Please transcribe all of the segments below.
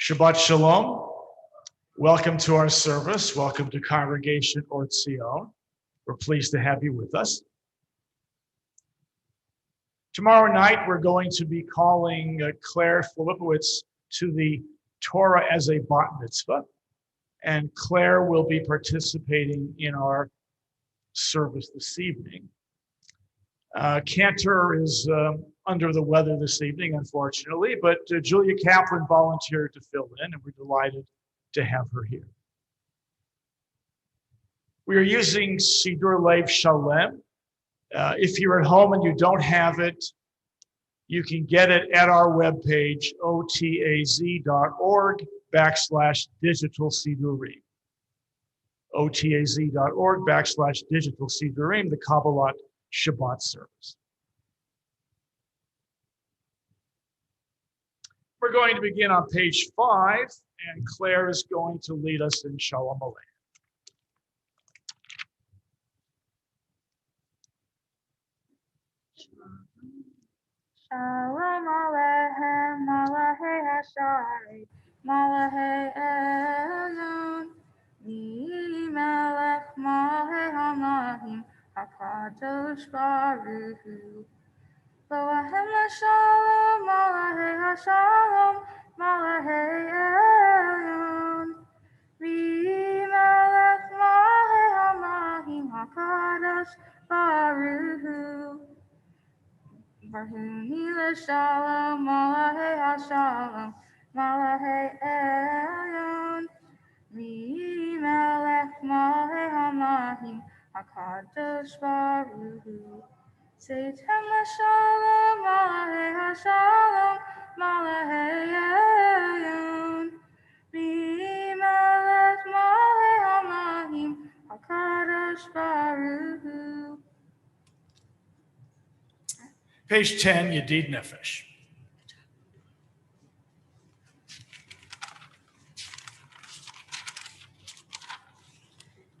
Shabbat Shalom. Welcome to our service. Welcome to Congregation Or Tzion. We're pleased to have you with us. Tomorrow night, we're going to be calling Claire Filipowitz to the Torah as a bat mitzvah, and Claire will be participating in our service this evening. Cantor is under the weather this evening, unfortunately, but Julia Kaplan volunteered to fill in, and we're delighted to have her here. We are using Sidur Lev Shalem. If you're at home and you don't have it, you can get it at our webpage, otaz.org/digital sidurim. otaz.org/digital sidurim, the Kabbalat Shabbat service. We're going to begin on page 5, and Claire is going to lead us in Shalom Aleichem. Shalom Aleichem, Malachei Hasharet, Malachei Elyon, Melech Malachei Hamalachim, HaKadosh Baruch Hu. Loahem LaShalom, Malachei Hashalom, Malachei Elyon, Melech Malachei Hamalachim, HaKadosh Baruch Hu. Barhuni l'shalom, Malachei Hashalom, Malachei Elyon, Melech Malachei Hamalachim, HaKadosh Baruch Hu. Seitem l'shalom, Malachei Hashalom, Malachei Elyon, Melech Malachei Hamalachim, HaKadosh Baruch Hu. Page 10, Yedid Nefesh.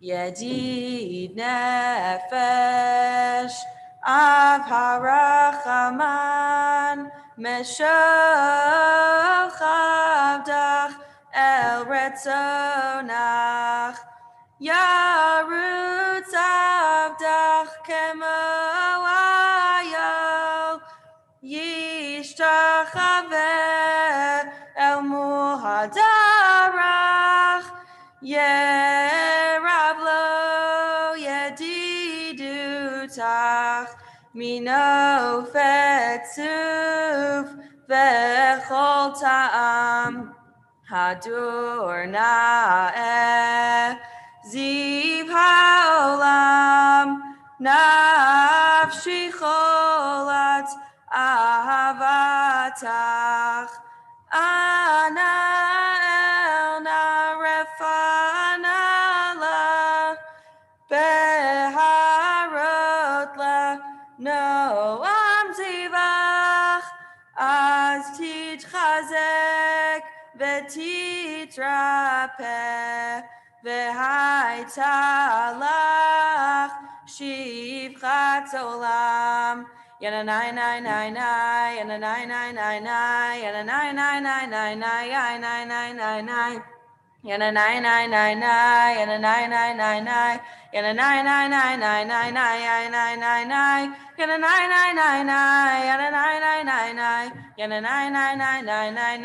Yedid Nefesh, Av Harachaman, Meshach Avdach, El Retzonach, Yarutz Avdach Kemo Yishtachaveh el muhadarach yerablo yedidutach mino fetzuf vechol ta'am hadur na'eh ziv ha'olam nafshi cholat Ahavatach Ana Elna Refanala Beharot La Noam Zivach Az Titchazek Vetitrape Vehaitalach Shivchat Olam Yana nine nine nine nine, yana nine nine nine nine, yana nine nine nine nine nine, nine nine nine nine, yana nine nine nine nine, yana nine nine nine nine, yana nine nine nine nine nine nine nine nine, yana nine nine nine nine, yana nine nine nine nine, yana nine nine nine nine nine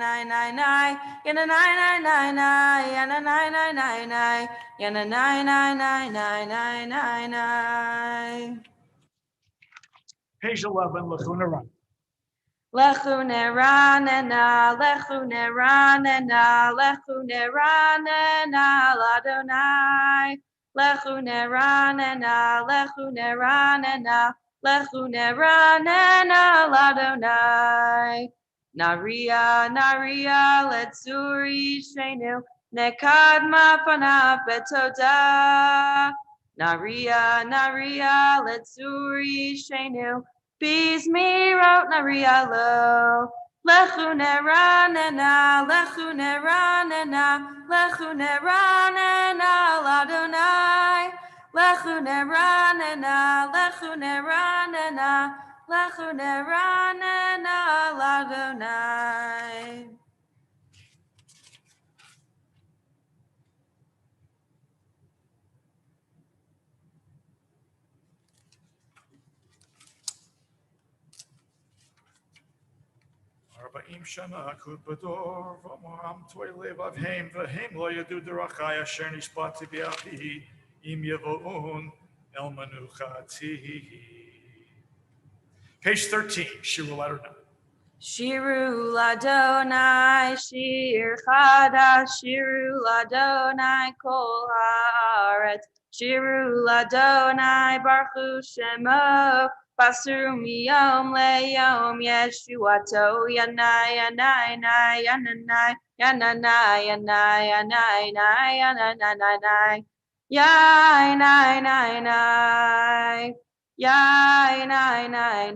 nine nine nine, yana nine nine nine nine, yana nine nine nine nine, yana nine nine nine nine nine nine. Page 11, Lechunaran. Lechuneranena, lechuneranena, lechuneranena, ladonai. Lechuneranena, lechuneranena, lechuneranena, ladonai. Naria, naria, letzuri shenu, nekadma panav betoda. Naria, naria, letzuri shenu, Bizmirot narialo, lechuneranena, lechuneranena, lechuneranena, ladonai, lechuneranena, lechuneranena, lechuneranena, ladonai. 40 shana akut bador v'amoram toy levav heim v'heim lo yadu derachai asher nishbati b'achi im yevo'un el manuchati. Page 13, Shirul Adonai. Shiru Ladonai, Shir Chadash, Shiru Ladonai, Kol Haaretz, Shiru Ladonai, Baruch Shemo, Basuru Miyom Leyom, Yeshuato, Yanai, Yanai, Yanai, Yanai, Yanai, Yanai, Yanai, Yanai, Yanai, Yanai, Yanai,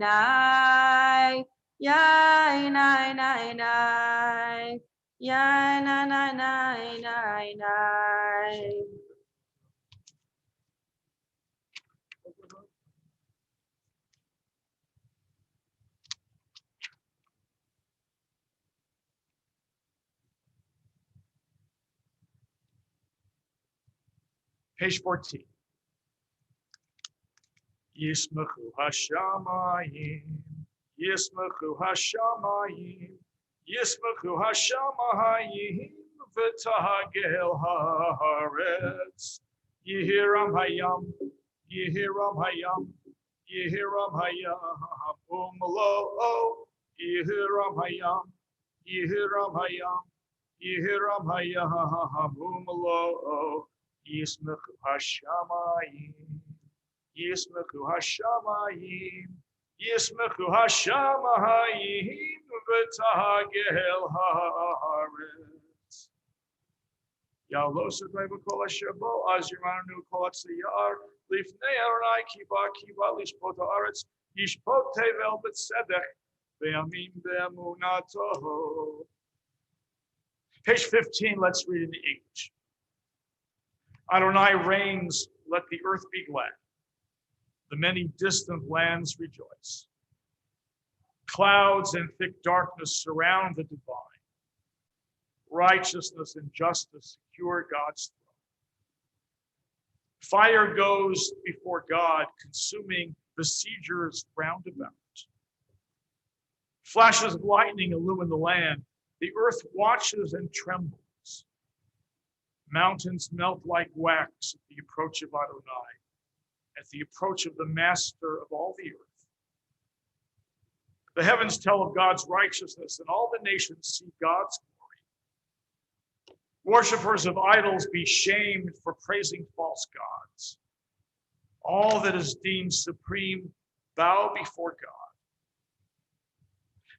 Yanai, Yai nai nai nai. Yai nai nai nai nai nai. Page 14. Yismachu hashamayim, Yismachu hashamayim, Yismachu hashamayim, v'tahagel haaretz. Yehiram hayam, Yehiram hayam, Yehiram hayam, umlo, Yehiram hayam, Yehiram hayam, Yehiram hayam, umlo, Yismachu hashamayim. Yismachu hashamayim, Yismachu hashamayim, v'tahagel haaretz. Ya'los adonai v'kol asher bo, az yiranu kol atziyar, lifnei Adonai kiba lishpot haaretz, yishpot tevel b'tzedek, ve'amim be'emunato. Page 15, let's read in the English. Adonai reigns, let the earth be glad. The many distant lands rejoice. Clouds and thick darkness surround the divine. Righteousness and justice secure God's throne. Fire goes before God, consuming besiegers round about. Flashes of lightning illumine the land. The earth watches and trembles. Mountains melt like wax at the approach of Adonai, at the approach of the master of all the earth. The heavens tell of God's righteousness, and all the nations see God's glory. Worshippers of idols be shamed for praising false gods. All that is deemed supreme bow before God.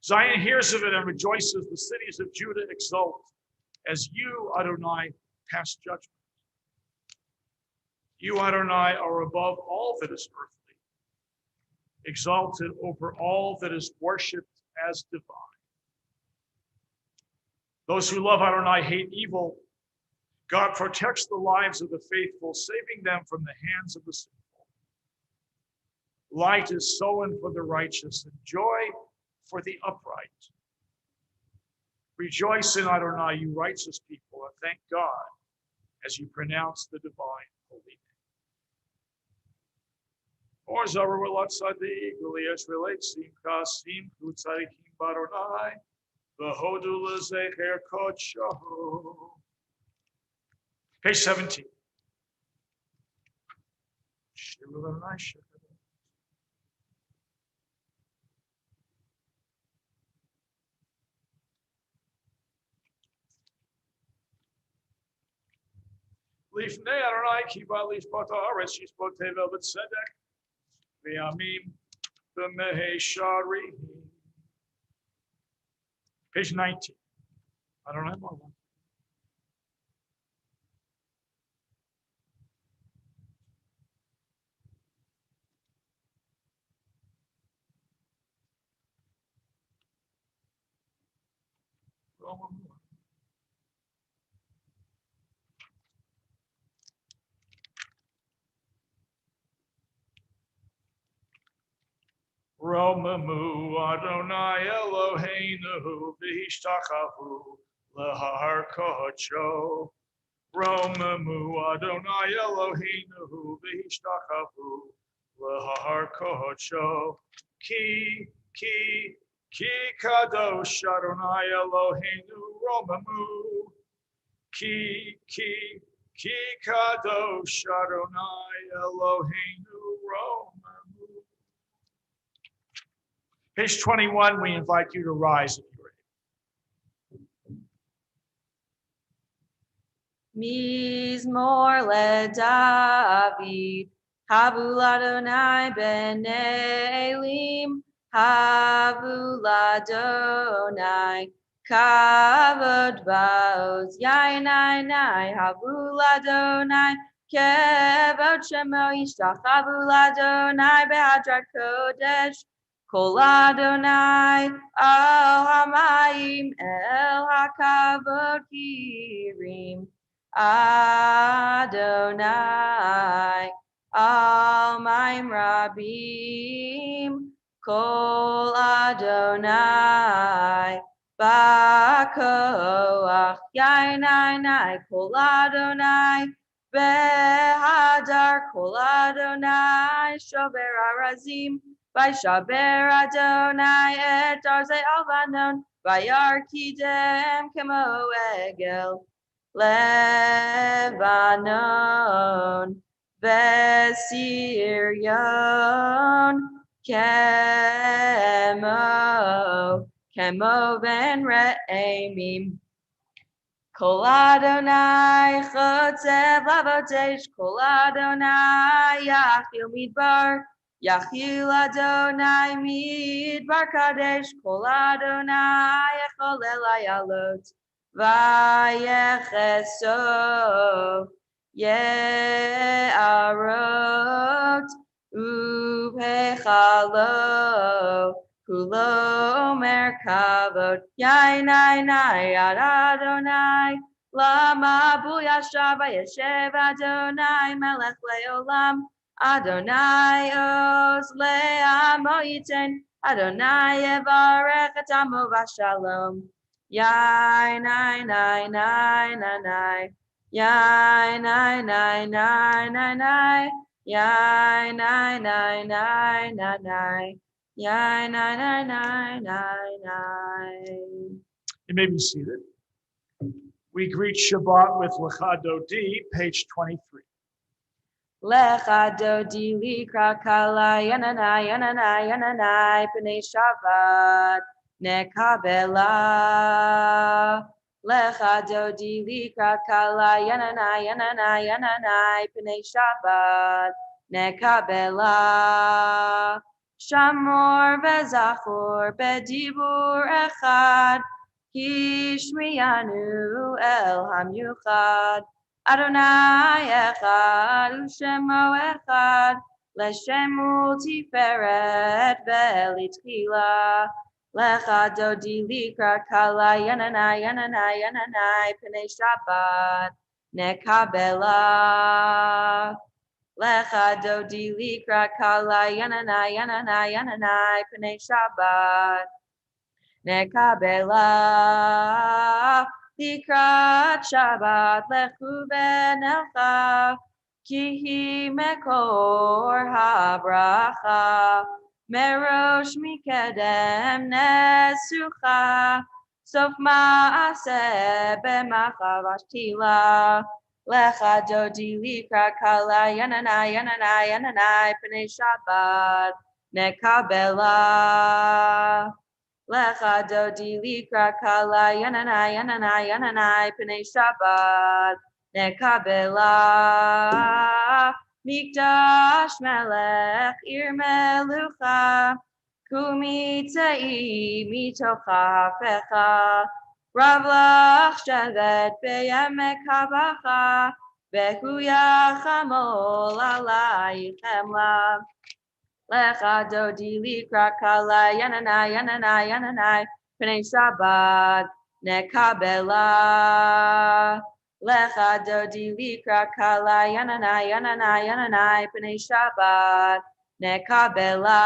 Zion hears of it and rejoices. The cities of Judah exult as you, Adonai, pass judgment. You, Adonai, are above all that is earthly, exalted over all that is worshipped as divine. Those who love Adonai hate evil. God protects the lives of the faithful, saving them from the hands of the sinful. Light is sown for the righteous and joy for the upright. Rejoice in Adonai, you righteous people, and thank God as you pronounce the divine holy name. Or Zarua Tzadi, Gilias relates Simcha Simchu Tzadikim Baronai, V'hodu Lezecher Kodshahu. Page 17. Shirul Adonai Shirul. Lifnei Adonai kiba lishpot haaretz yishpot tevel b'tzedek v'yamim b'mehei shari. Page 19. I don't have more one. Romamu Adonai Eloheinu v'hishtachavu l'har kodsho. Romamu Adonai Eloheinu v'hishtachavu l'har kodsho. Ki Ki kadosh Adonai Eloheinu romamu. Ki kadosh Adonai Eloheinu romamu. Page 21, we invite you to rise if you're able. Mizmor LeDavid, Havu Ladonai ben Elim, Havu Ladonai, Kavod Baoz, Yainai, Havu Ladonai, Kevod Shemo Yishtach, Havu Ladonai, Behadrat Kodesh, Kol Adonai, Al Hamayim, El HaKavod Kirim, Adonai, Almaim Rabim, Kol Adonai, Bakoach, Yainai, Kol Adonai, Behadar, Kol Adonai, Shover Arazim, Vaishaber Adonai, Et Arzei Alvanon, Vayar Kidem, Kemo Egel, Lebanon, Vesirion, Kemo ben Re'emim, Kol Adonai, Chotzev Lavotesh, Kol Adonai, Yachil Midbar, Yachil Adonai, Midbar Kadesh, Kol Adonai, Echol Elayalot, Vayechesov, Ye'arot, Upechalot, Kulo Merkavot, Yainai, Adonai, Lama Buyashava Yeshev Adonai, Melech Leolam, Adonai Oz Le'amo Yiten, Adonai Yevarech et Amo Vashalom, Yainai, Yainai, Yainai. Yeah, nine, nine, nine, nine, nine. You may be seated. We greet Shabbat with Lecha Dodi, page 23. Lecha Dodi likra kala yananai p'nei Shabbat nekabela. Lecha Dodi likra kala yananai p'nei Shabbat nekabela. Shamor vezachor bedibur echad, Kishmiyanu el hamyuchad. Adonai echad, ushemo echad, leshemu tiferet velitchila. Lecha dodi likra kala yananai p'nei Shabbat nekabela. Lecha dodi likra kala yananai p'nei Shabbat nekabela. Likrat Shabbat lechu benelcha kihi mekor habracha merosh mikedem nesucha sof maaseh b'machavash tila. Lecha dodi likra kala yananai p'nei Shabbat nekabela. Lecha dodi likra kala yananai p'nei Shabbat nekabela. Mikdash melech ir melucha kumitzei mitocha hafecha. Ravlach shevet beyamek havacha, vehu yachamol alai chemla. Lecha dodi likra kala yananai p'nei Shabbat nekabela. Lecha dodi likra kala yananai p'nei Shabbat nekabela.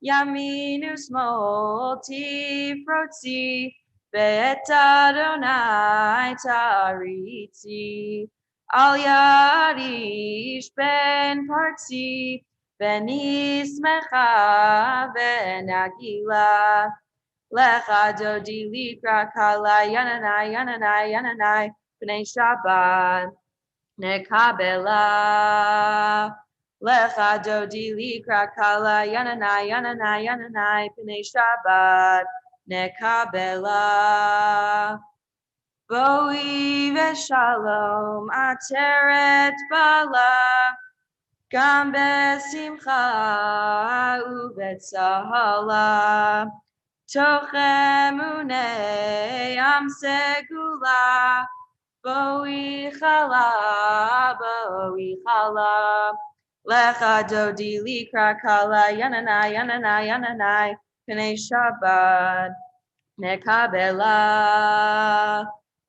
Yaminu smol tifrotzi, ve'et Adonai taritzi. Al yadish ben partzi, Benismecha benagila. Lecha dodi likra kala yananai yananai yananai b'nei Shabbat nekabela. Lecha dodi likra kala yananai yananai yananai b'nei Shabbat nekabela. Boi veshalom ateret bala. Gam besimcha ubetzahala. Tochemune am segula. Boi chala. Lecha dodi likra kala yananai yananai yananai p'nei Shabbat nekabela.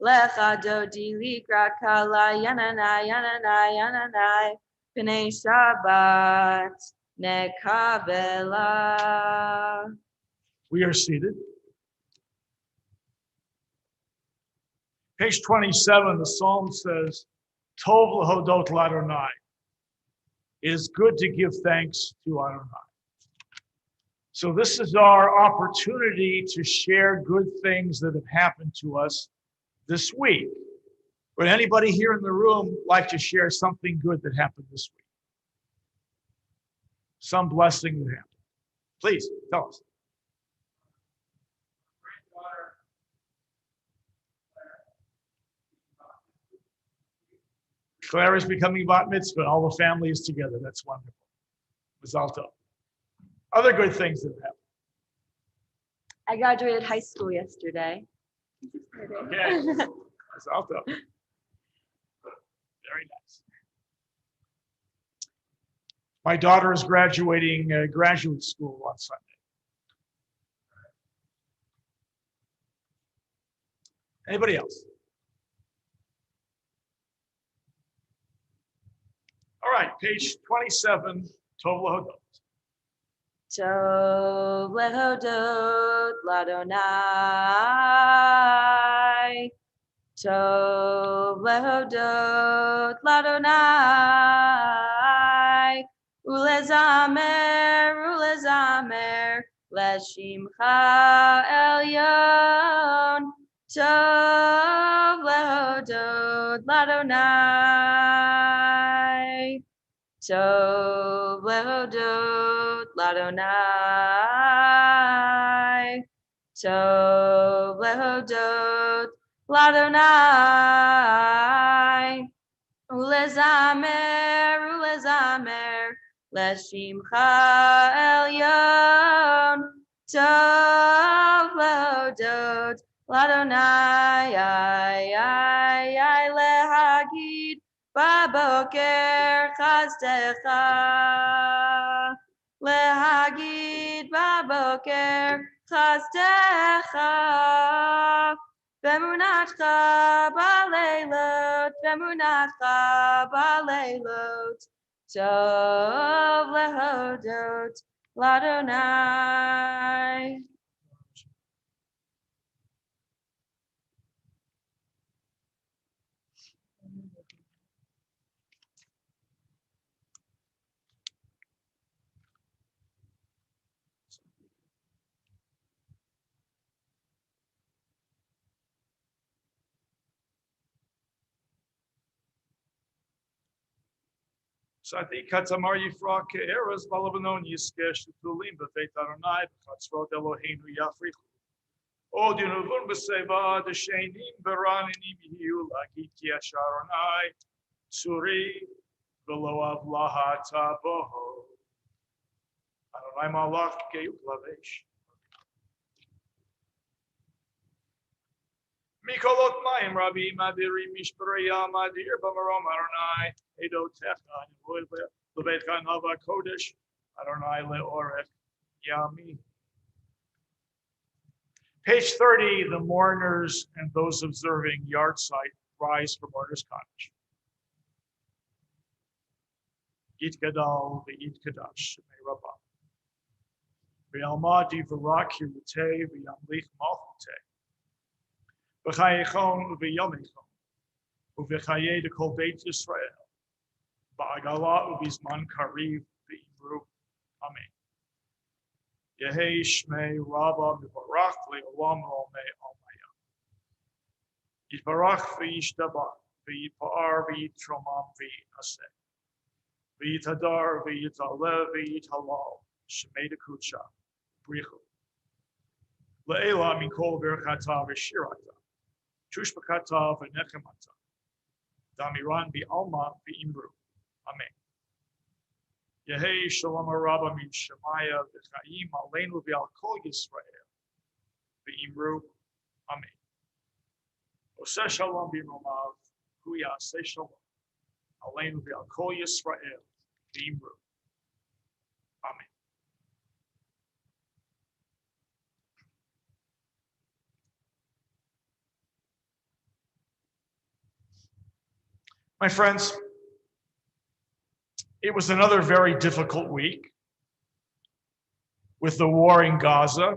Lecha dodi likra kala yananai yananai yananai p'nei Shabbat nekabela. We are seated. Page 27, the psalm says, Tov lehodot l'Adonai. It is good to give thanks to Adonai. So this is our opportunity to share good things that have happened to us this week. Would anybody here in the room like to share something good that happened this week? Some blessing that happened. Please, tell us. Claire is becoming bat mitzvah. All the family is together. That's wonderful. Mazal tov. Other good things that have happened. I graduated high school yesterday. Okay. Mazal tov. Very nice. My daughter is graduating graduate school on Sunday. Anybody else? All right, page 27, Tov lehodot. Tov lehodot l'Adonai. Tov lehodot l'Adonai. Ulezamer l'shimcha elyon. Tov lehodot l'Adonai. Tov lehodot l'Adonai. Tov lehodot l'Adonai. Ulezamer l'shimcha elyon. Tov lehodot l'Adonai. Lehagid baboker chazdecha. Lehagid baboker chazdecha. Bemunatcha baleilot, bemunatcha baleilot. Tov lehodot l'Adonai. Sati katamar yifra ke'eres balabanon yiskesh tulim b'feit Adonai b'chatzrot Eloheinu yafrichu. Od yunuvun b'seva d'shenim b'raninim yihiu lagid ki yashar Adonai tzuri v'lo avlaha taboho. Adonai malach ge'uk lavesh. Mikolot mayim Rabbi madiri mishpareya madir b'marom Adonai edotecha lebeitcha nava kodesh Adonai leorech yami. Page 30, the mourners and those observing yard site rise for mourners' cottage. Yit gadal v'yit kadash shemei Rabbi. V'yalma divarak hirutei v'yamlich malchutei. V'chayechon u'v'yomechon, u'v'chayei dekol Beit Yisrael, ba'agala u'bizman kariv v'imru Amen. Yehi Shmei Rabba Mibarach Le'olam Olmei Almaya. Yitbarach v'yishtabach v'yitpa'ar v'yitromam v'yinaseh. V'yitadar v'yitalev v'yithalal. Shemei dekucha. Brichu. Le'ela mikol berchata v'shirata. Tushbakata v'nechemata. Damiran v'alma v'imru. Amen. Yehei Shalom Rabba min Shemaya v'chaim aleinu v'al kol Yisrael v'imru. Amen. Oseh Shalom b'romav hu yaseh Shalom aleinu v'al kol Yisrael v'imru. Amen. My friends, it was another very difficult week with the war in Gaza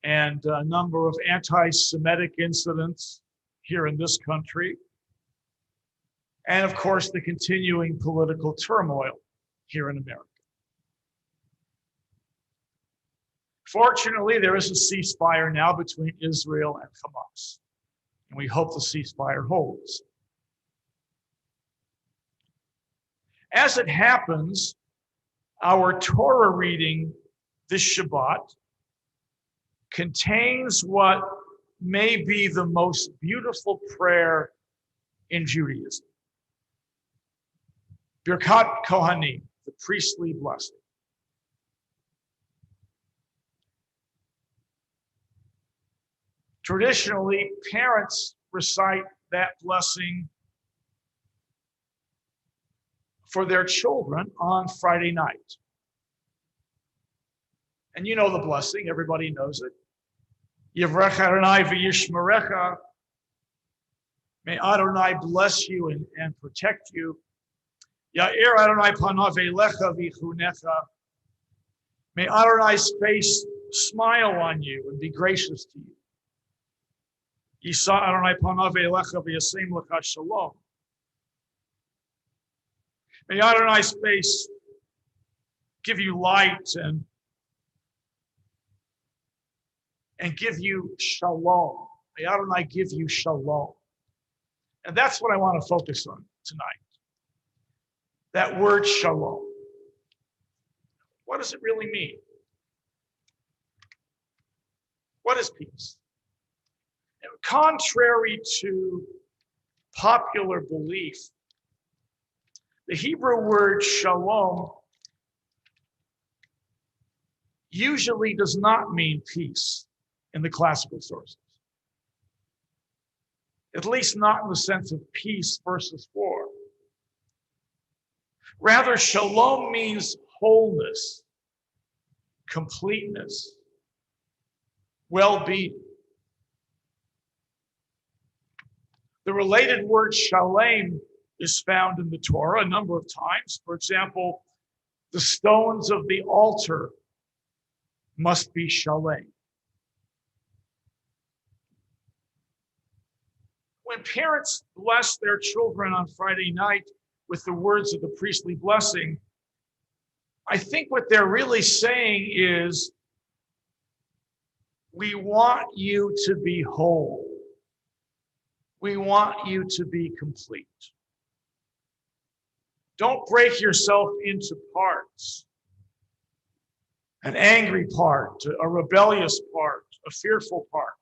and a number of anti-Semitic incidents here in this country. And of course, the continuing political turmoil here in America. Fortunately, there is a ceasefire now between Israel and Hamas, and we hope the ceasefire holds. As it happens, our Torah reading this Shabbat contains what may be the most beautiful prayer in Judaism. Birkat Kohanim, the priestly blessing. Traditionally, parents recite that blessing for their children on Friday night. And you know the blessing, everybody knows it. Yivrech Adonai v'yishmerecha. May Adonai bless you and protect you. Ya'ir Adonai panav elecha v'chunecha. May Adonai's face smile on you and be gracious to you. Yisa Adonai panav elecha v'yasem lecha shalom. May Adonai's face give you light and give you shalom. May Adonai give you shalom. And that's what I want to focus on tonight. That word shalom. What does it really mean? What is peace? And contrary to popular belief, the Hebrew word shalom usually does not mean peace in the classical sources. At least not in the sense of peace versus war. Rather, shalom means wholeness, completeness, well-being. The related word shalem is found in the Torah a number of times. For example, the stones of the altar must be shalem. When parents bless their children on Friday night with the words of the priestly blessing, I think what they're really saying is, we want you to be whole. We want you to be complete. Don't break yourself into parts. An angry part, a rebellious part, a fearful part.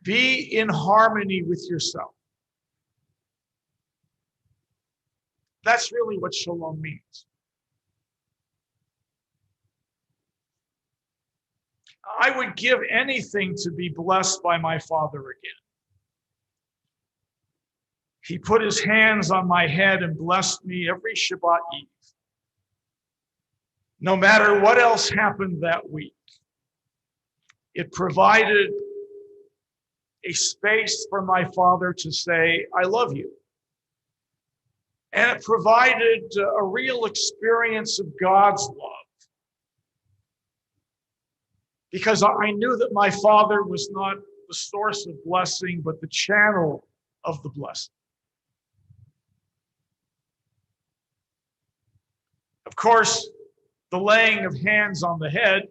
Be in harmony with yourself. That's really what shalom means. I would give anything to be blessed by my Father again. He put his hands on my head and blessed me every Shabbat Eve. No matter what else happened that week, it provided a space for my Father to say, I love you. And it provided a real experience of God's love. Because I knew that my Father was not the source of blessing, but the channel of the blessing. course, the laying of hands on the head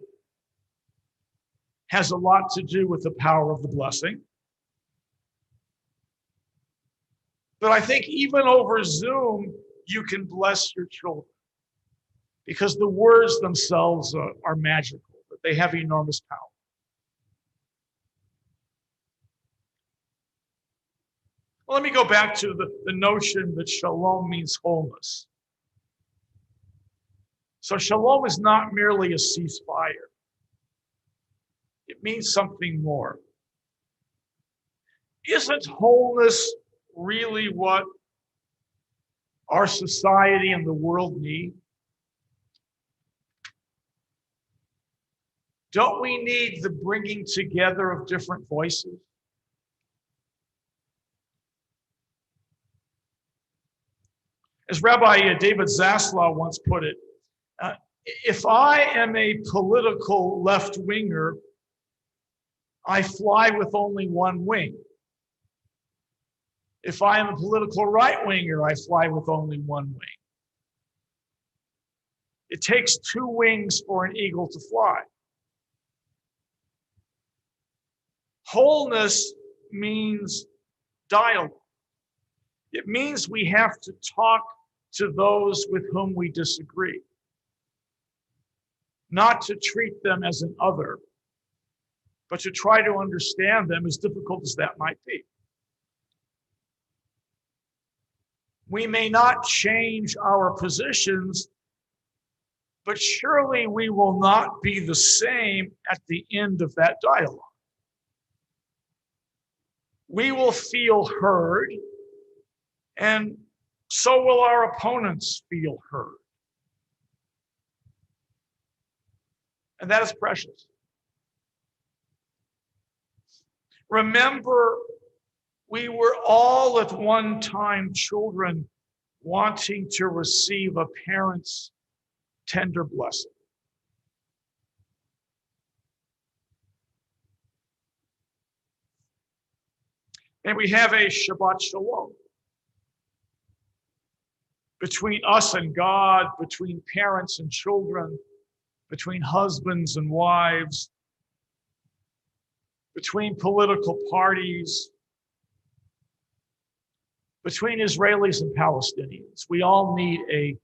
has a lot to do with the power of the blessing. But I think even over Zoom, you can bless your children because the words themselves are magical, but they have enormous power. Well, let me go back to the notion that shalom means wholeness. So shalom is not merely a ceasefire. It means something more. Isn't wholeness really what our society and the world need? Don't we need the bringing together of different voices? As Rabbi David Zaslav once put it, if I am a political left-winger, I fly with only one wing. If I am a political right-winger, I fly with only one wing. It takes two wings for an eagle to fly. Wholeness means dialogue. It means we have to talk to those with whom we disagree, not to treat them as an other, but to try to understand them, as difficult as that might be. We may not change our positions, but surely we will not be the same at the end of that dialogue. We will feel heard, and so will our opponents feel heard. And that is precious. Remember, we were all at one time children wanting to receive a parent's tender blessing. And we have a Shabbat Shalom between us and God, between parents and children, between husbands and wives, between political parties, between Israelis and Palestinians. We all need a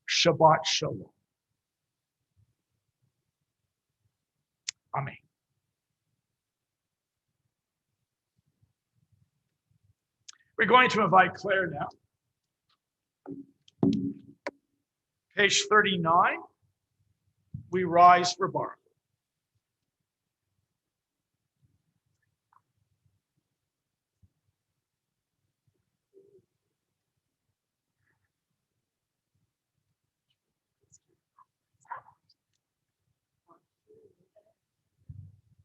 Shabbat Shalom. Amen. We're going to invite Claire now. Page 39, we rise for Baruch.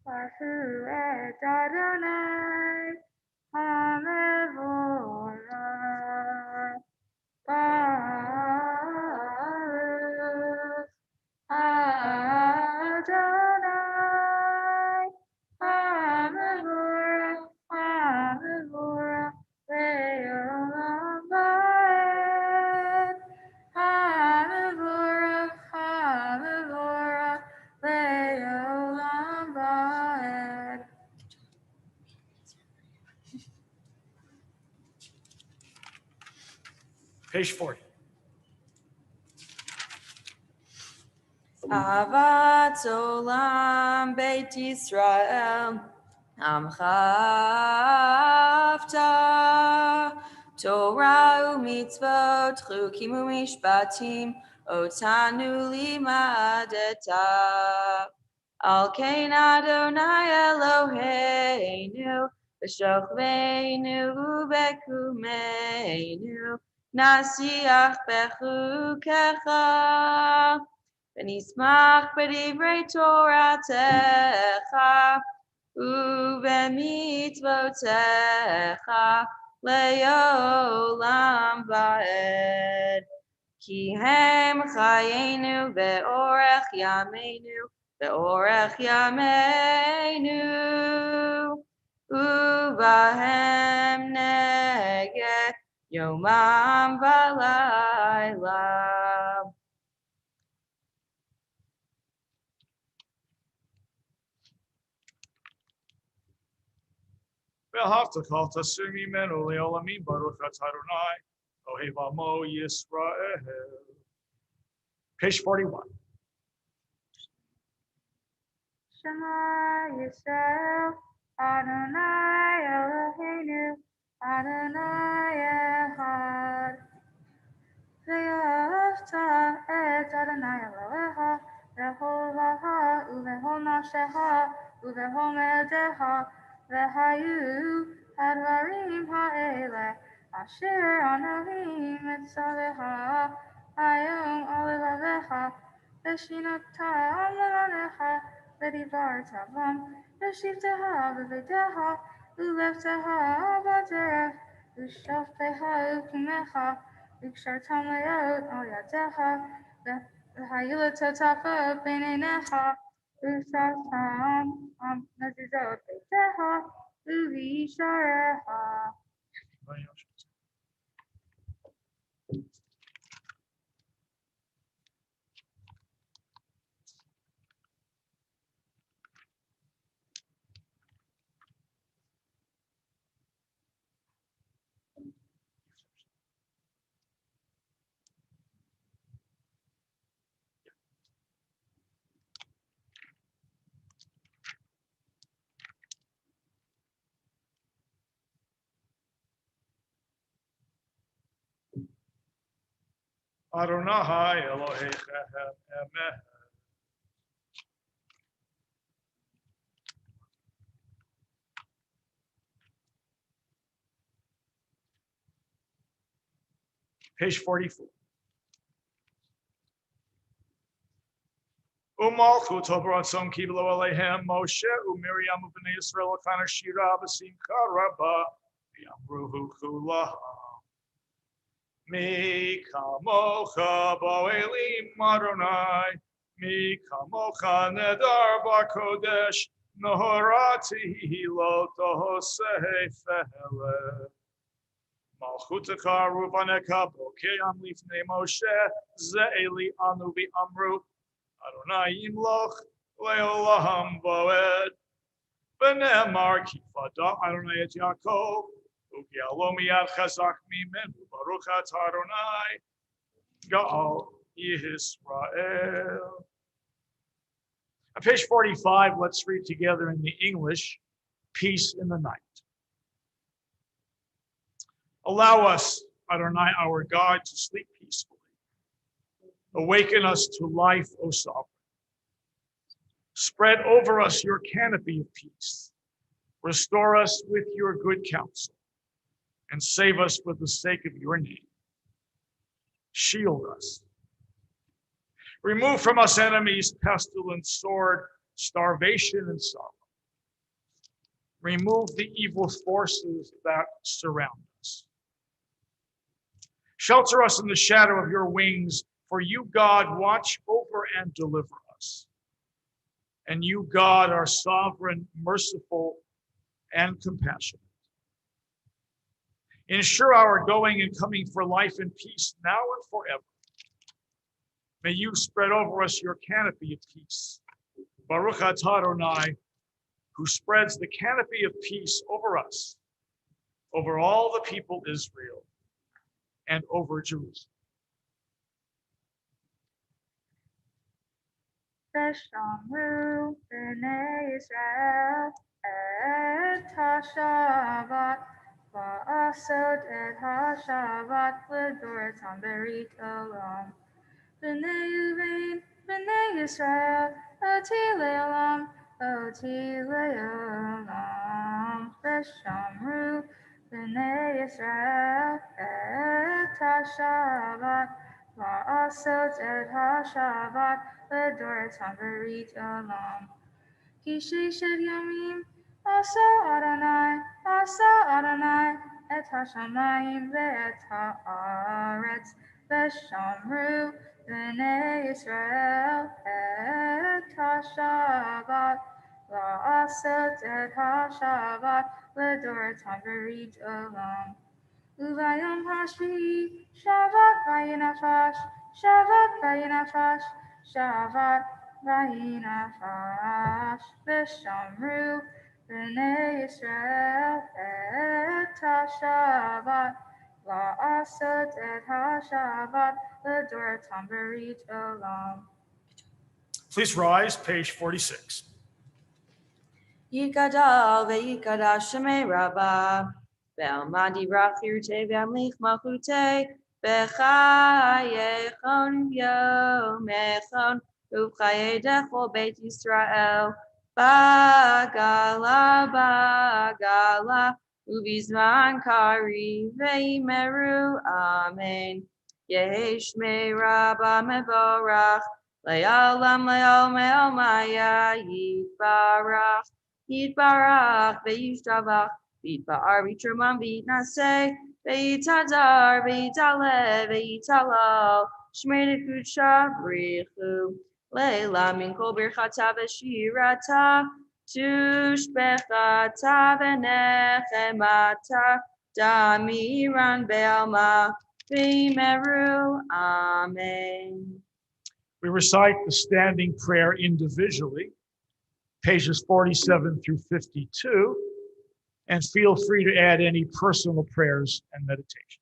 Baruch et Adonai, HaMevorach. Baruch Adonai, HaMevorach, HaMevorach, Le'olam Va'ed. HaMevorach, HaMevorach, Le'olam Va'ed. Page 40. Ahavat olam Beit Yisrael, Amchavta, Torah u'mitzvot, chukim u'mishpatim, otanu limadeta. Al kein Adonai Eloheinu, b'shochveinu u'bekumeinu, nasiach bechukecha. V'nismach b'divrei Toratecha u'b'mitzvotecha le'olam va'ed. Ki hem chayenu ve'orech yameinu u'bahem neged yomam v'layla. והבטחת תסיר ממנו לעולמים ברוך אתה אדוני, אוהב עמו ישראל. Page 41. Shema Yisrael, Adonai Eloheinu, Adonai Echad. Ve'ahavta et Adonai Elohecha, v'chol levaha, u'v'chol nafshecha, u'v'chol me'odecha, v'hayu hadvarim ha'eleh, asher anohim etzavecha, hayom olevavecha, v'shinatam levanecha, v'divartavam, v'shivteha v'vedecha, u'lefteha b'derech, u'shofteha u'kimecha, וקשרתם להיות על ידיך, והיו לטוטף בין עיניך, ושמתם מזיזות ביתך, ובישעריך. Adonai Elohechem Emet. Page 44. Umalchut Tobratzon Kiblo Alehem Moshe Umiriam Ubnei Yisrael Kana Shira B'Simcha Rabba V'Yamruhu Kula Mi Kamocha Bo'elim Adonai Mi Kamocha Nedar B'Kodesh Nohorati Lo Tohosei Fehele Malchutecha Rubaneka Bokeyam Lifnei Moshe Ze'eli Anu V'Amru Adonai Yimloch Leolam Boed Benemar Kifada Adonai Et Yaakov Ugialo Miyad Chazak Mimenu Baruch Atah Adonai Gaal Yisrael. On page 45, let's read together in the English, Peace in the Night. Allow us, Adonai, our God, to sleep peacefully. Awaken us to life, O Sovereign. Spread over us your canopy of peace. Restore us with your good counsel, and save us for the sake of your name. Shield us. Remove from us enemies, pestilence, sword, starvation, and sorrow. Remove the evil forces that surround us. Shelter us in the shadow of your wings, for you, God, watch over and deliver us. And you, God, are sovereign, merciful, and compassionate. Ensure our going and coming for life and peace now and forever. May you spread over us your canopy of peace. Baruch atah Adonai, who spreads the canopy of peace over us, over all the people Israel, and over Jerusalem. ושמרו בני ישראל את השבת, לעשות את השבת לדורתם ברית עולם. בני יובין, בני ישראל, אותי לעולם, אותי לעולם. ושמרו בני ישראל את השבת, לעשות את השבת לדורתם ברית עולם. כי ששת ימים עשה אדוני את השמיים ואת הארץ, ושמרו בני ישראל את השבת, לעשות את השבת לדורתם ברית עולם. וביום השביעי שבת וינפש, שבת וינפש, שבת וינפש, ושמרו b'nei Yisrael et ha-Shabbat, la'asot et ha-Shabbat, l'doratam berit olam. Please rise, page 46. Yikadal ve'yikadash shemei Rabba, ve'almadi rachirte ve'amlich malchute, v'chayechon yomechon, u'chayedechol beit Yisrael, bagala, uvizman kari ve'imeru, amen. Yehi shmei Rabba mevorach, le'olam maya yitbarach. Yitbarach ve'yishtabach v'yitba'ar v'yitramam v'yitnaseh ve'yitadar ve'yitaleh ve'yitalal shmei nekudsha brichu leila min kol birchata v'shirata tushbechata v'nechemata damiran be'alma v'imeru. Amen. We recite the standing prayer individually, pages 47 through 52, and feel free to add any personal prayers and meditations.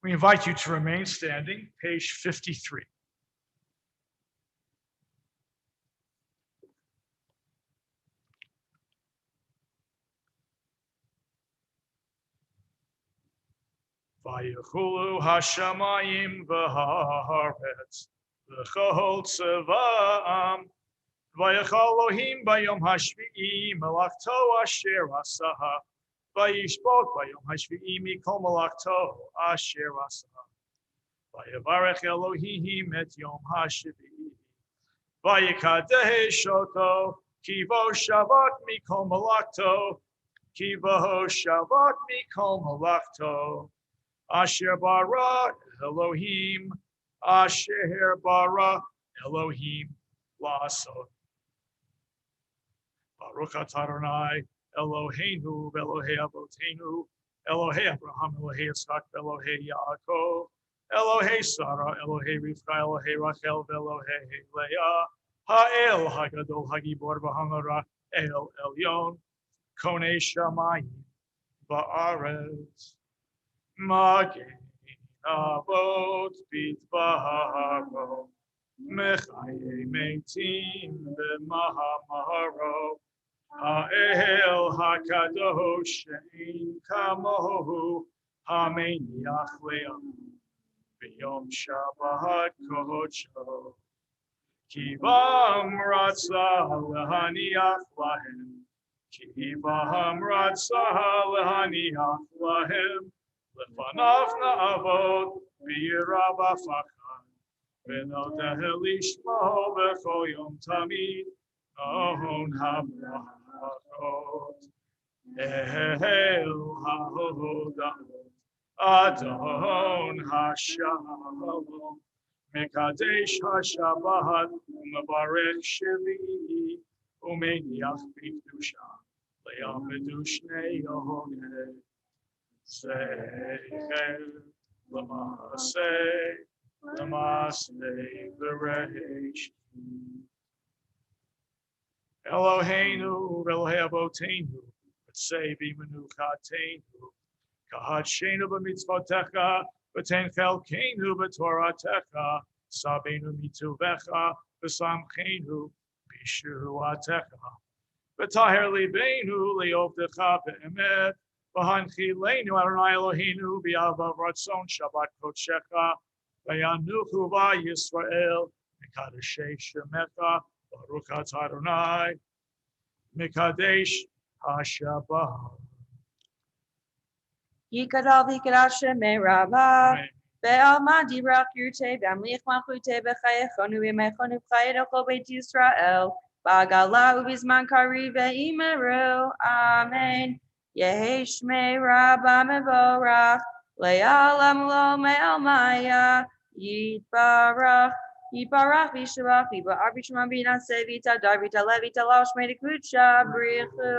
We invite you to remain standing, page 53. Vayechulu hashamayim v'haaretz v'chol tzeva'am vayechal Elohim bayom hashvi'i melachto asher asaha vayishbot bayom hashvi'i mikol melachto asher asaha vayevarech Elohim et yom hashvi'i vayikadesh oto kivo Shabbat mikol melachto kivo Shabbat mikol melachto Asher bara Elohim, Asher bara Elohim la'asot. Baruch atah Adonai Eloheinu v'Elohei Avotenu, Elohei Abraham, Elohei Yitzchak, Elohei Yaakov, Elohei Sarah, Elohei Rivka, Elohei Rachel, v'Elohei Leah, Ha'el Hagadol Hagibor v'Hamara El Elyon, Konei Shamayim va'aretz. Magen Avot Bitvaro Mechaye Meitim B'Mahamaro Ha'el HaKadosh She'ein Kamohu Hameniach Le'am B'Yom Shabbat Kodsho Kivam Ratsa Lehaniach Lahem. Kivam Ratsa Lehaniach Lahem. Lefanav Na'avod B'yirabafachah. V'noteh lishmo b'chol yom tamid. Ohon habrachot. El ha'odot. Adon ha'shalom. Mekadesh ha'shabbat. U'mevarech sheli. U'meniach b'kedusha. Le'amedu shnei yoneh. Zecher l'maseh. Namaste Beresh. Eloheinu, Elohei Avoteinu, B'tzei B'imenu Chateinu, Kahadshenu B'mitzvotecha, V'ten Chelkeinu B'toratecha, Sabenu Mituvecha, V'samcheinu B'shuatecha, V'taher Libeinu Li'ovdecha Be'emet, V'hanchilenu Adonai Eloheinu B'avav Ratzon Shabbat Kodshecha, Vayanuchu va Yisrael, Mikadeshei Shemecha, Baruch atah Adonai, Mikadesh HaShabbat. Yikadal v'yikadash shemei Rabbi. Be'alma divrach yurtei v'amlich malchutei b'chayechonu v'yemechonu b'chayet echol beit Yisrael. Ba'agala u'bizman kari ve'imeru. Amen. Yehi shmei Rabbi mevorach. Le'alam lo me'almaya. Yitbarach. Yitbarach v'yishavach v'yiba'ar v'yishma v'yinaseh v'yitadar v'yitaleh v'yitalav shmei dekudsha b'richu.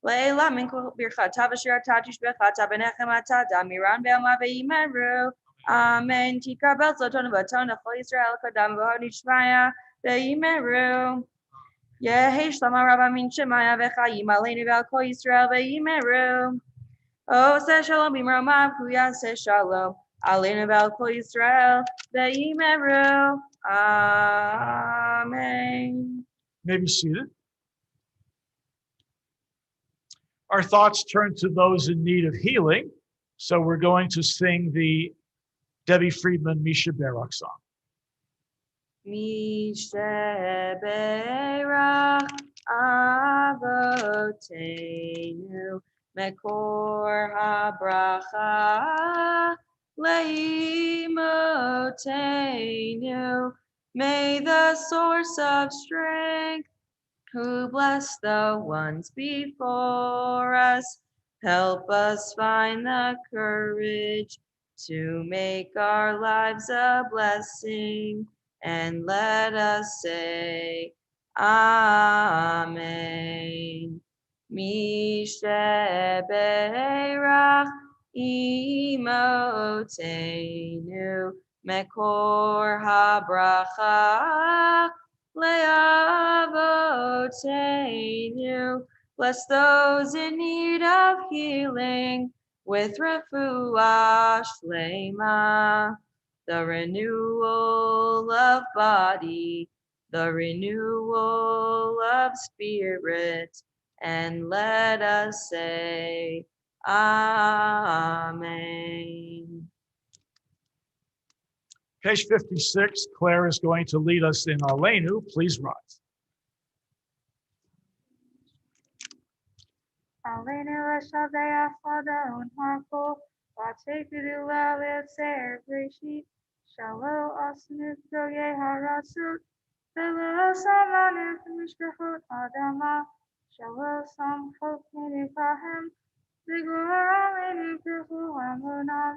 Leila min birchata v'shirata tishbechata b'nechem atada miran be'alma ve'imeru. Amen. Tikabel zoton v'ton echol Yisrael kadam v'hod nishmaya ve'imeru. Yehi shlama rabba min shemaya v'chayim aleinu v'al kol Yisrael ve'imeru. O se shalom b'mromav kuya se shalom aleinu v'al kol Yisrael ve'imeru. Amen. May be seated. Our thoughts turn to those in need of healing. So we're going to sing the Debbie Friedman Misha Barak song. Misheberach avoteinu mekor habracha leimoteinu. May the source of strength who bless the ones before us help us find the courage to make our lives a blessing, and let us say, Amen. Misheberach imoteinu mekor habracha leavoteinu. Bless those in need of healing with refuah shlema, the renewal of body, the renewal of spirit, and let us say, Amen. Page 56, Claire is going to lead us in Aleinu. Please rise. Aleinu l'shabeach l'adon ha'kol, v'atefidu la'alev se'er breshit, shalo asnu goyei haratzot, ve'lo samanu k'mishpachot adama, shalo samchot nidikahem, v'gor aleinu k'chu hamonam,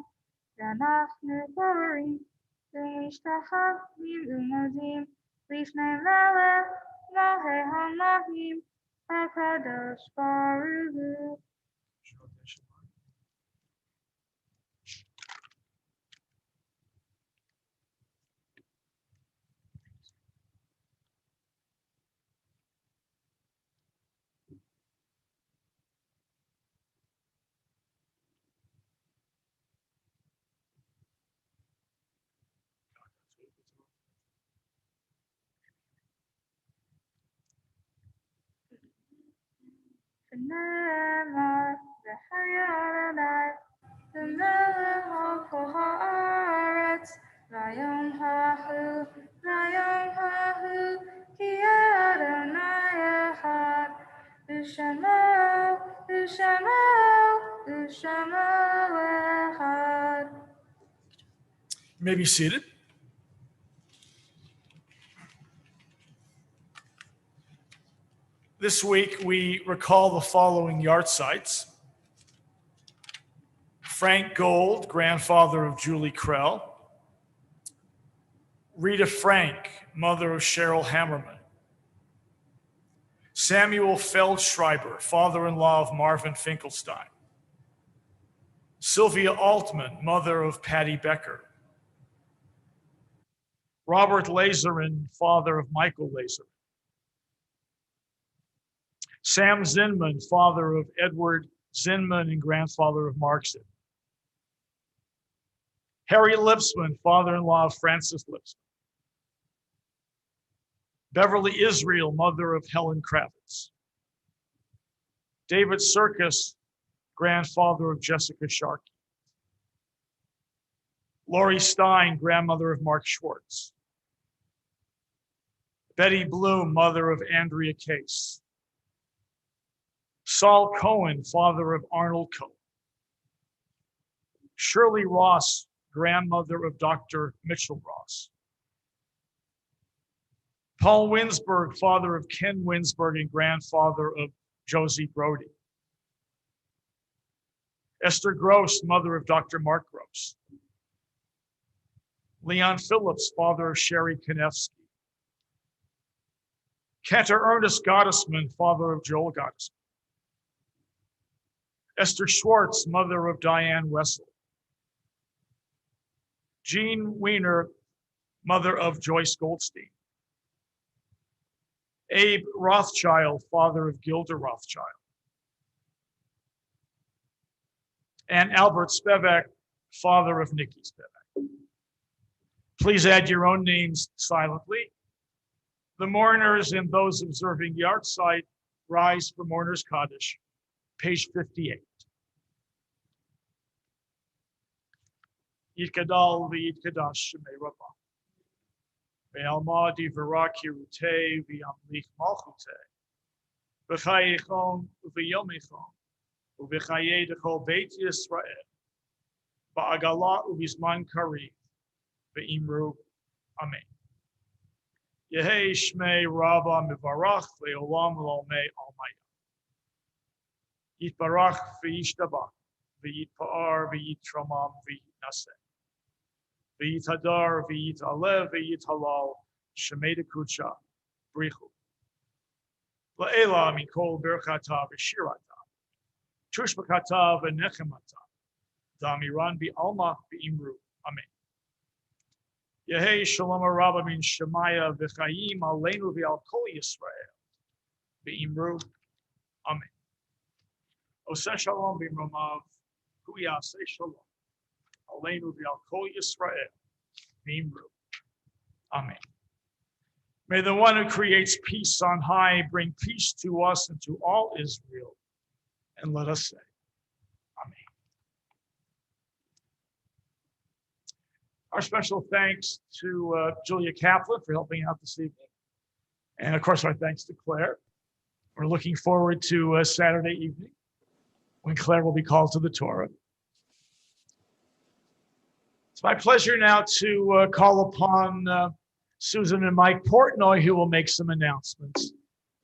v'anachnu korim, v'nishtachavim u'modim, lifnei melech, malchei hamahim, HaKadosh Baruch Hu. V'ne'emar v'chaya Adonai v'melech al kol ha'aretz v'yom ha'hu may be seated. This week, we recall the following yahrzeits. Frank Gold, grandfather of Julie Krell. Rita Frank, mother of Cheryl Hammerman. Samuel Feldschreiber, father-in-law of Marvin Finkelstein. Sylvia Altman, mother of Patty Becker. Robert Lazarin, father of Michael Lazarin. Sam Zinman, father of Edward Zinman and grandfather of Mark Zinman. Harry Lipsman, father-in-law of Francis Lipsman. Beverly Israel, mother of Helen Kravitz. David Serkis, grandfather of Jessica Sharkey. Laurie Stein, grandmother of Mark Schwartz. Betty Bloom, mother of Andrea Case. Saul Cohen, father of Arnold Cohen. Shirley Ross, grandmother of Dr. Mitchell Ross. Paul Winsberg, father of Ken Winsberg and grandfather of Josie Brody. Esther Gross, mother of Dr. Mark Gross. Leon Phillips, father of Sherry Konevsky. Cantor Ernest Gottesman, father of Joel Gottesman. Esther Schwartz, mother of Diane Wessel. Jean Weiner, mother of Joyce Goldstein. Abe Rothschild, father of Gilda Rothschild. And Albert Spevak, father of Nikki Spevak. Please add your own names silently. The mourners and those observing yahrzeit rise for Mourner's Kaddish, page 58. Yitkadal v'yitkadash shemei Rabbi. Ve'alma divara kirutei v'yamlich malchutei. V'chayechon v'yomechon. V'chayei dechol beit Yisrael. V'agala u'bizman karib. V'imru. Amen. Yehei shmei Rabba mivarach ve'olam v'lomei almaya. Yitbarach v'yishtabach. V'yitpa'ar v'yitramam v'yitnaseh. V'yitadar v'yitalev v'yithalal shemei dekucha brichu. La'ela mikol berchata v'shirata. Tushbakata v'nechemata. Damiran v'alma v'imru. Amen. Yehei shalom rabba min shemaya v'chayim aleinu v'al kol Yisrael. V'imru. Amen. Oseh shalom b'imromav. Hu yaseh shalom. Aleinu v'al kol Yisrael. V'imru. Amen. May the one who creates peace on high bring peace to us and to all Israel. And let us say, Amen. Our special thanks to Julia Kaplan for helping out this evening. And of course, our thanks to Claire. We're looking forward to Saturday evening when Claire will be called to the Torah. It's my pleasure now to call upon Susan and Mike Portnoy, who will make some announcements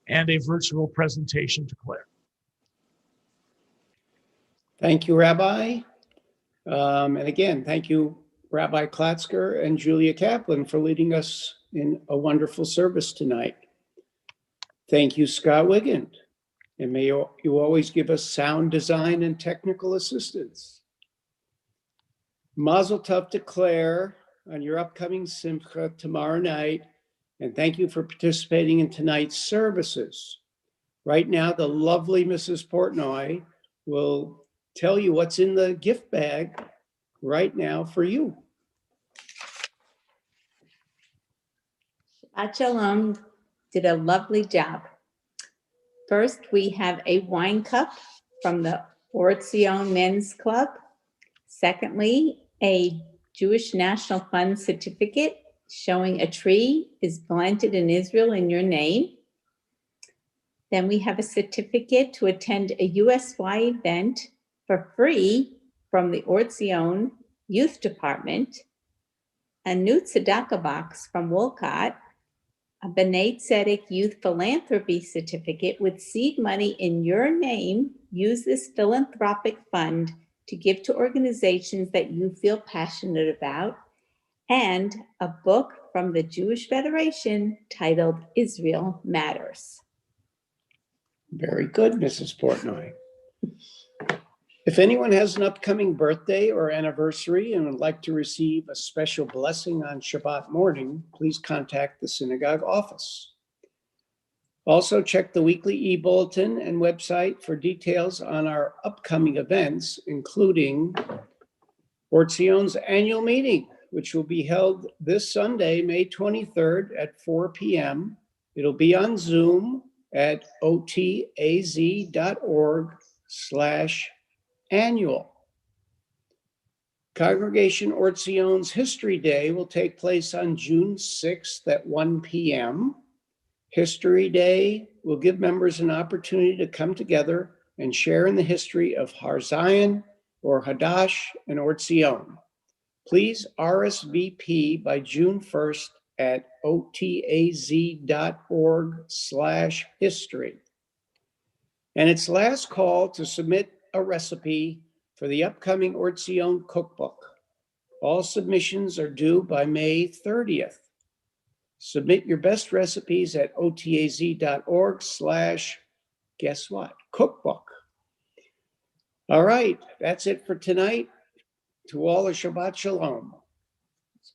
and a virtual presentation to Claire. Thank you, Rabbi. And again, thank you, Rabbi Klatzker and Julia Kaplan, for leading us in a wonderful service tonight. Thank you, Scott Wigand. And may you always give us sound design and technical assistance. Mazel tov to Claire on your upcoming Simcha tomorrow night. And thank you for participating in tonight's services. Right now, the lovely Mrs. Portnoy will tell you what's in the gift bag right now for you. Shabbat Shalom did a lovely job. First, we have a wine cup from the Or Tzion Men's Club. Secondly, a Jewish National Fund certificate showing a tree is planted in Israel in your name. Then we have a certificate to attend a USY event for free from the Or Tzion Youth Department. a new tzedakah box from Wolcott, a B'nai Tzedek Youth Philanthropy Certificate with seed money in your name. Use this philanthropic fund to give to organizations that you feel passionate about, and a book from the Jewish Federation titled Israel Matters. Very good, Mrs. Portnoy. If anyone has an upcoming birthday or anniversary and would like to receive a special blessing on Shabbat morning, please contact the synagogue office. Also, check the weekly e-bulletin and website for details on our upcoming events, including Or Tzion's annual meeting, which will be held this Sunday, May 23rd at 4 p.m. It'll be on Zoom at otaz.org/annual. Congregation Or Tzion's History Day will take place on June 6th at 1 p.m. History Day will give members an opportunity to come together and share in the history of Har Zion, or Hadash, and Or Tzion. Please RSVP by June 1st at otaz.org/history. And it's last call to submit a recipe for the upcoming Or Tzion cookbook. All submissions are due by May 30th. Submit your best recipes at otaz.org/guess what? Cookbook. All right, that's it for tonight. To all, a Shabbat Shalom.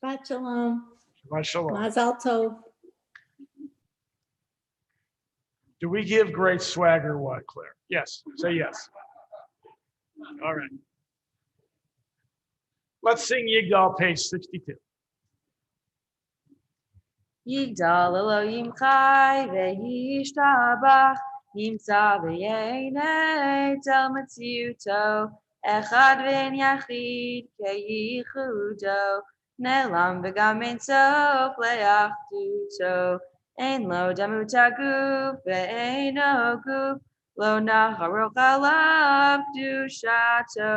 Shabbat Shalom. Shabbat shalom. Mazal Tov. Do we give great swag or what, Claire? Yes, say yes. All right. Let's sing Yigdal, page 62. Yigdal Elohim Chai v'yishtabach Yimtza v'yenei tel metziuto Echad v'en yachid keyichudo Ne'lam v'gam ein sof le'achduto Ein lo damut haguf ve'eino guf Lo nacharoch alav kedushato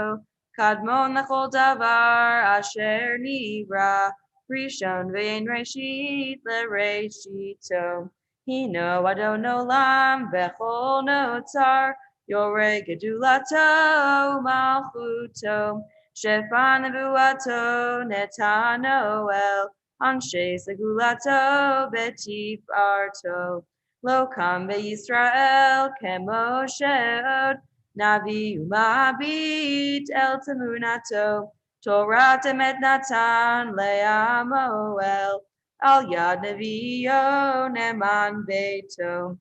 Kadmon lechol davar asher nivra Rishon ve'en reshit le'reshito Hino adon olam v'chol notzar Yoreh gedulato malchuto Shefa nevuato netano el Anshe segulato betif arto Lo kam be'Yisrael kemoshe od Navi umabit el temunato Torah temet natan le'amo el Al yad neviyo neman beito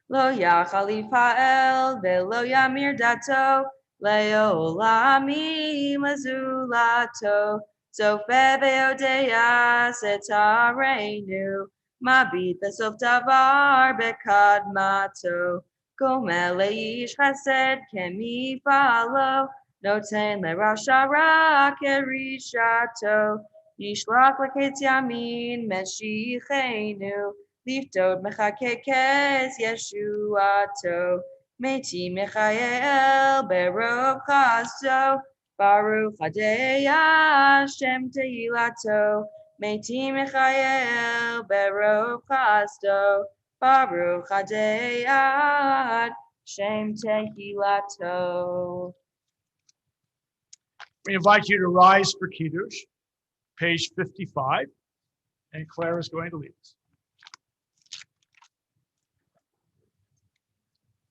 Lo yachal yifa'el ve'lo yamir dato Le'olamim lezulato Sofe ve'odeya setarenu Mabit besof davar bekadmato Gomel le'ish chesed kemifalo Noten le'rasha ra kerishato Yishlach leketz yamin meshichenu Liftod mechakekes yeshuato Meti Michael Berov Chasto Baruch Hadeya Shem Tehilato Meti Michael Berov Chasto Baruch Hadeya Shem Tehilato. We invite you to rise for Kiddush, page 55, and Claire is going to lead us.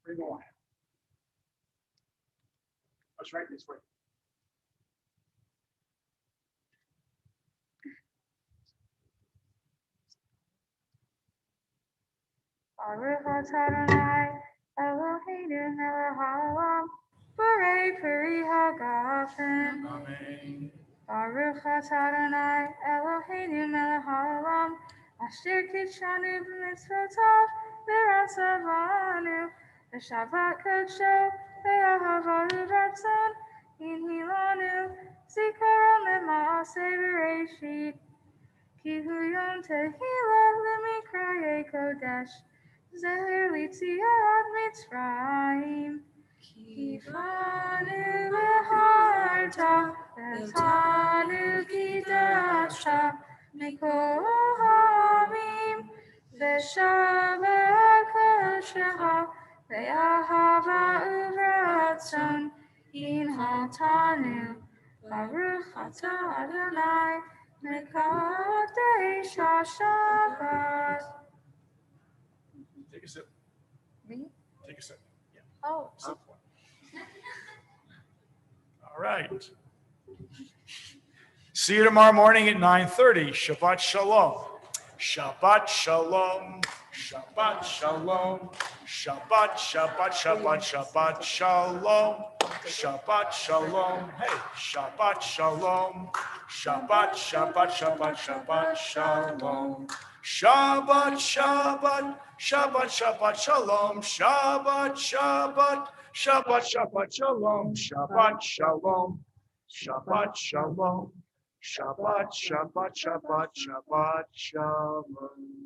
Bring the wine. That's right, this way. Baruch atah Adonai, Eloheinu melech haolam, borei peri hagafen. Amen. Baruch atah Adonai, Eloheinu melech haolam, asher kitshanu b'mitzvotav v'ratzavanu, v'shabbat kodsho v'ahavanu ratzon, inhilanu zikaron lema'aseh v'reishit, ki hu yom tehillah l'mikrayei kodesh, zeher l'tziat Mitzrayim. Kifanu v'harta v'tanu kidasha מכל העמים, ושבת קודשך, באהבה וברצון, ינהלתנו, ברוך אתה אדוני, מקדש השבת. Take a sip. Me? Take a sip. Oh, Sip one. All right. See you tomorrow morning at 9:30. Shabbat shalom. Shabbat shalom. Shabbat shalom. Shabbat, Shabbat, Shabbat, Shabbat shalom. Shabbat shalom. Hey, Shabbat shalom. Shabbat, Shabbat, Shabbat, Shabbat shalom. Shabbat, Shabbat, Shabbat, Shabbat shalom. Shabbat, Shabbat, Shabbat, Shabbat shalom. Shabbat shalom. Shabbat shalom. Shabbat, Shabbat, Shabbat, Shabbat shalom.